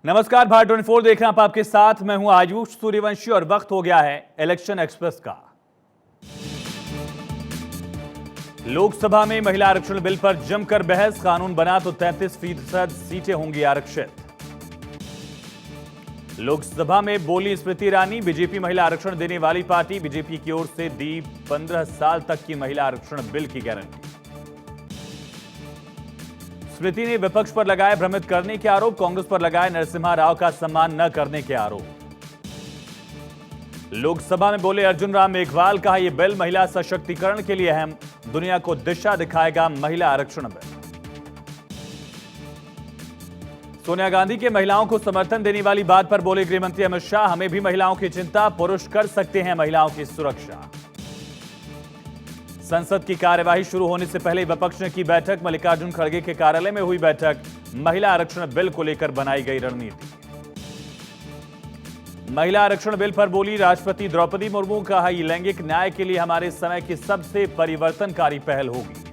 नमस्कार, भारत 24 देख रहे हैं आप, आपके साथ मैं हूं आयुष सूर्यवंशी और वक्त हो गया है इलेक्शन एक्सप्रेस का। लोकसभा में महिला आरक्षण बिल पर जमकर बहस, कानून बना तो 33% सीटें होंगी आरक्षित। लोकसभा में बोली स्मृति ईरानी, बीजेपी महिला आरक्षण देने वाली पार्टी, बीजेपी की ओर से दी 15 साल तक की महिला आरक्षण बिल की गारंटी। स्मृति ने विपक्ष पर लगाए भ्रमित करने के आरोप, कांग्रेस पर लगाए नरसिम्हा राव का सम्मान न करने के आरोप। लोकसभा में बोले अर्जुन राम मेघवाल, कहा यह बिल महिला सशक्तिकरण के लिए अहम, दुनिया को दिशा दिखाएगा महिला आरक्षण बिल। सोनिया गांधी के महिलाओं को समर्थन देने वाली बात पर बोले गृह मंत्री अमित शाह, हमें भी महिलाओं की चिंता, पुरुष कर सकते हैं महिलाओं की सुरक्षा। संसद की कार्यवाही शुरू होने से पहले विपक्ष ने की बैठक, मल्लिकार्जुन खड़गे के कार्यालय में हुई बैठक, महिला आरक्षण बिल को लेकर बनाई गई रणनीति। महिला आरक्षण बिल पर बोली राष्ट्रपति द्रौपदी मुर्मू, कहा यह लैंगिक न्याय के लिए हमारे समय की सबसे परिवर्तनकारी पहल होगी।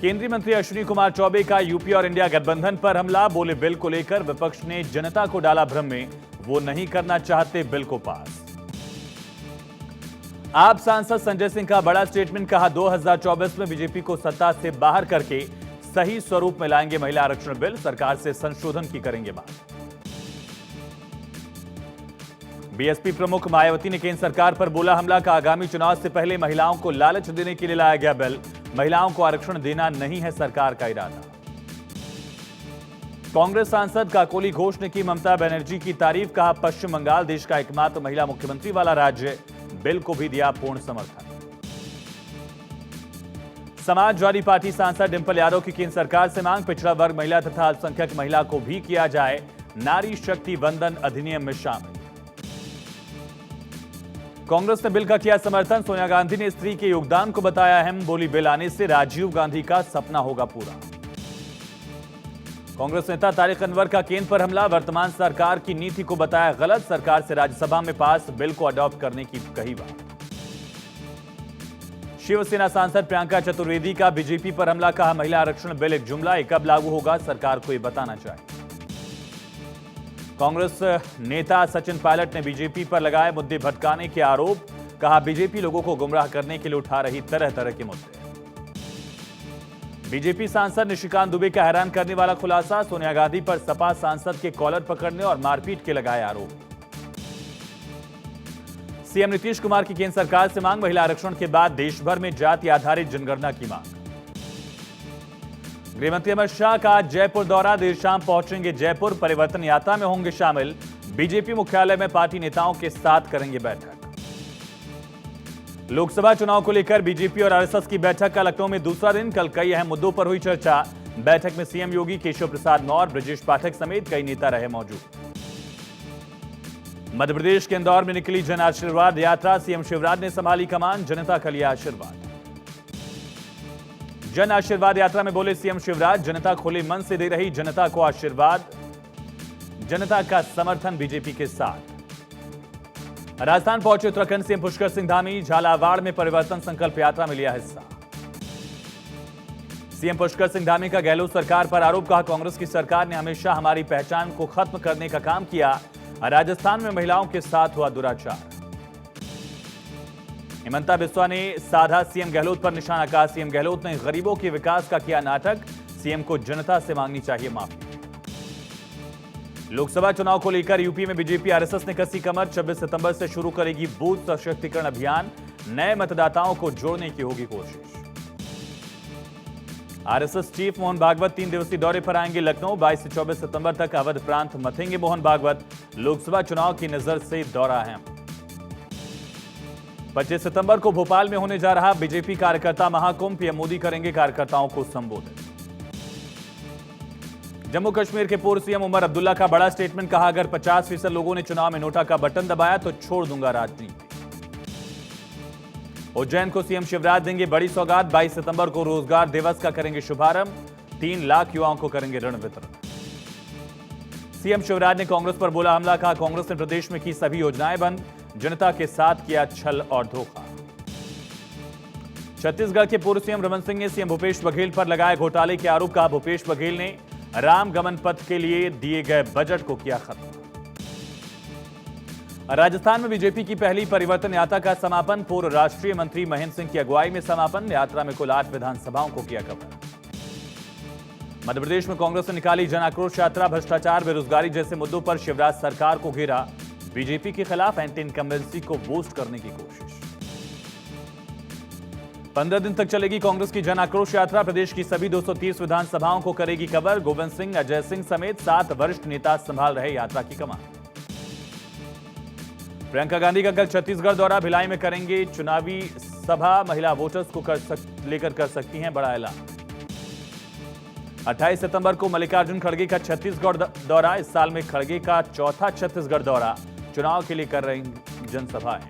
केंद्रीय मंत्री अश्विनी कुमार चौबे का यूपी और इंडिया गठबंधन पर हमला, बोले बिल को लेकर विपक्ष ने जनता को डाला भ्रम में, वो नहीं करना चाहते बिल को पास। आप सांसद संजय सिंह का बड़ा स्टेटमेंट, कहा 2024 में बीजेपी को सत्ता से बाहर करके सही स्वरूप में लाएंगे महिला आरक्षण बिल, सरकार से संशोधन की करेंगे बात। बीएसपी प्रमुख मायावती ने केंद्र सरकार पर बोला हमला, का आगामी चुनाव से पहले महिलाओं को लालच देने के लिए लाया गया बिल, महिलाओं को आरक्षण देना नहीं है सरकार का इरादा। कांग्रेस सांसद काकोली घोष ने की ममता बनर्जी की तारीफ, कहा पश्चिम बंगाल देश का एकमात्र महिला मुख्यमंत्री वाला राज्य, बिल को भी दिया पूर्ण समर्थन। समाजवादी पार्टी सांसद डिंपल यादव की केंद्र सरकार से मांग, पिछड़ा वर्ग महिला तथा अल्पसंख्यक महिला को भी किया जाए नारी शक्ति वंदन अधिनियम में शामिल। कांग्रेस ने बिल का किया समर्थन, सोनिया गांधी ने स्त्री के योगदान को बताया अहम, बोली बिल आने से राजीव गांधी का सपना होगा पूरा। कांग्रेस नेता तारिक अनवर का केंद्र पर हमला, वर्तमान सरकार की नीति को बताया गलत, सरकार से राज्यसभा में पास बिल को अडॉप्ट करने की कही बात। शिवसेना सांसद प्रियंका चतुर्वेदी का बीजेपी पर हमला, कहा महिला आरक्षण बिल एक जुमला, ये कब लागू होगा सरकार को ये बताना चाहिए। कांग्रेस नेता सचिन पायलट ने बीजेपी पर लगाए मुद्दे भटकाने के आरोप, कहा बीजेपी लोगों को गुमराह करने के लिए उठा रही तरह तरह के मुद्दे। बीजेपी सांसद निशिकांत दुबे का हैरान करने वाला खुलासा, सोनिया गांधी पर सपा सांसद के कॉलर पकड़ने और मारपीट के लगाए आरोप। सीएम नीतीश कुमार की केंद्र सरकार से मांग, महिला आरक्षण के बाद देश भर में जाति आधारित जनगणना की मांग। गृहमंत्री अमित शाह का जयपुर दौरा, देर शाम पहुंचेंगे जयपुर, परिवर्तन यात्रा में होंगे शामिल, बीजेपी मुख्यालय में पार्टी नेताओं के साथ करेंगे बैठक। लोकसभा चुनाव को लेकर बीजेपी और आरएसएस की बैठक का लखनऊ में दूसरा दिन, कल कई अहम मुद्दों पर हुई चर्चा। बैठक में सीएम योगी, केशव प्रसाद मौर्य, ब्रजेश पाठक समेत कई नेता रहे मौजूद। मध्य प्रदेश के इंदौर में निकली जन आशीर्वाद यात्रा, सीएम शिवराज ने संभाली कमान, जनता का लिया आशीर्वाद। जन आशीर्वाद यात्रा में बोले सीएम शिवराज, जनता खुले मन से दे रही जनता को आशीर्वाद, जनता का समर्थन बीजेपी के साथ। राजस्थान पहुंचे उत्तराखंड सीएम पुष्कर सिंह धामी, झालावाड़ में परिवर्तन संकल्प यात्रा में लिया हिस्सा। सीएम पुष्कर सिंह धामी का गहलोत सरकार पर आरोप, कहा कांग्रेस की सरकार ने हमेशा हमारी पहचान को खत्म करने का काम किया, राजस्थान में महिलाओं के साथ हुआ दुराचार। हिमंता बिस्वा ने साधा सीएम गहलोत पर निशाना, कहा सीएम गहलोत ने गरीबों के विकास का किया नाटक, सीएम को जनता से मांगनी चाहिए माफी। लोकसभा चुनाव को लेकर यूपी में बीजेपी आरएसएस ने कसी कमर, 26 सितंबर से शुरू करेगी बूथ सशक्तिकरण अभियान, नए मतदाताओं को जोड़ने की होगी कोशिश। आरएसएस चीफ मोहन भागवत 3 दिवसीय दौरे पर आएंगे लखनऊ, 22 से 24 सितंबर तक अवध प्रांत मथेंगे मोहन भागवत, लोकसभा चुनाव की नजर से दौरा है। 25 सितंबर को भोपाल में होने जा रहा बीजेपी कार्यकर्ता महाकुंभ, पीएम मोदी करेंगे कार्यकर्ताओं को संबोधित। जम्मू कश्मीर के पूर्व सीएम उमर अब्दुल्ला का बड़ा स्टेटमेंट, कहा अगर 50% लोगों ने चुनाव में नोटा का बटन दबाया तो छोड़ दूंगा राजनीति। उज्जैन को सीएम शिवराज देंगे बड़ी सौगात, 22 सितंबर को रोजगार दिवस का करेंगे शुभारंभ, 3 लाख युवाओं को करेंगे ऋण वितरण। सीएम शिवराज ने कांग्रेस पर बोला हमला, कहा कांग्रेस ने प्रदेश में की सभी योजनाएं बंद, जनता के साथ किया छल और धोखा। छत्तीसगढ़ के पूर्व सीएम रमन सिंह ने सीएम भूपेश बघेल पर लगाए घोटाले के आरोप, कहा भूपेश बघेल ने राम गमन पथ के लिए दिए गए बजट को किया खत्म। राजस्थान में बीजेपी की पहली परिवर्तन यात्रा का समापन। पूर्व राष्ट्रीय मंत्री महेंद्र सिंह की अगुवाई में समापन। यात्रा में कुल 8 विधानसभाओं को किया कवर। मध्य प्रदेश में कांग्रेस ने निकाली जन आक्रोश यात्रा। भ्रष्टाचार, बेरोजगारी जैसे मुद्दों पर शिवराज सरकार को घेरा। बीजेपी के खिलाफ एंटी इनकम्बेंसी को बूस्ट करने की कोशिश। 15 दिन तक चलेगी कांग्रेस की जन आक्रोश यात्रा। प्रदेश की सभी 230 विधानसभाओं को करेगी कवर। गोविंद सिंह, अजय सिंह समेत 7 वरिष्ठ नेता संभाल रहे यात्रा की कमान। प्रियंका गांधी का कल छत्तीसगढ़ दौरा। भिलाई में करेंगे चुनावी सभा। महिला वोटर्स को लेकर कर सकती हैं बड़ा ऐलान। 28 सितंबर को मल्लिकार्जुन खड़गे का छत्तीसगढ़ दौरा। इस साल में खड़गे का चौथा छत्तीसगढ़ दौरा। चुनाव के लिए कर रही जनसभाएं।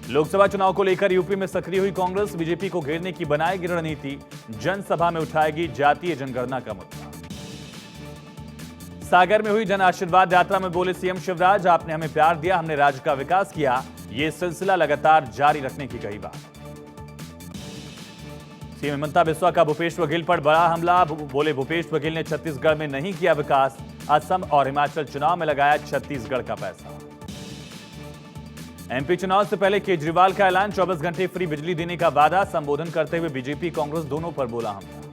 लोकसभा चुनाव को लेकर यूपी में सक्रिय हुई कांग्रेस। बीजेपी को घेरने की बनाएगी रणनीति। जनसभा में उठाएगी जातीय जनगणना का मुद्दा। सागर में हुई जन आशीर्वाद यात्रा में बोले सीएम शिवराज, आपने हमें प्यार दिया, हमने राज्य का विकास किया, ये सिलसिला लगातार जारी रखने की कही बात। सीएम हिमंता बिस्वा का भूपेश बघेल पर बड़ा हमला। बोले भूपेश बघेल ने छत्तीसगढ़ में नहीं किया विकास, असम और हिमाचल चुनाव में लगाया छत्तीसगढ़ का पैसा। एमपी चुनाव से पहले केजरीवाल का ऐलान। 24 घंटे फ्री बिजली देने का वादा। संबोधन करते हुए बीजेपी कांग्रेस दोनों पर बोला हमला।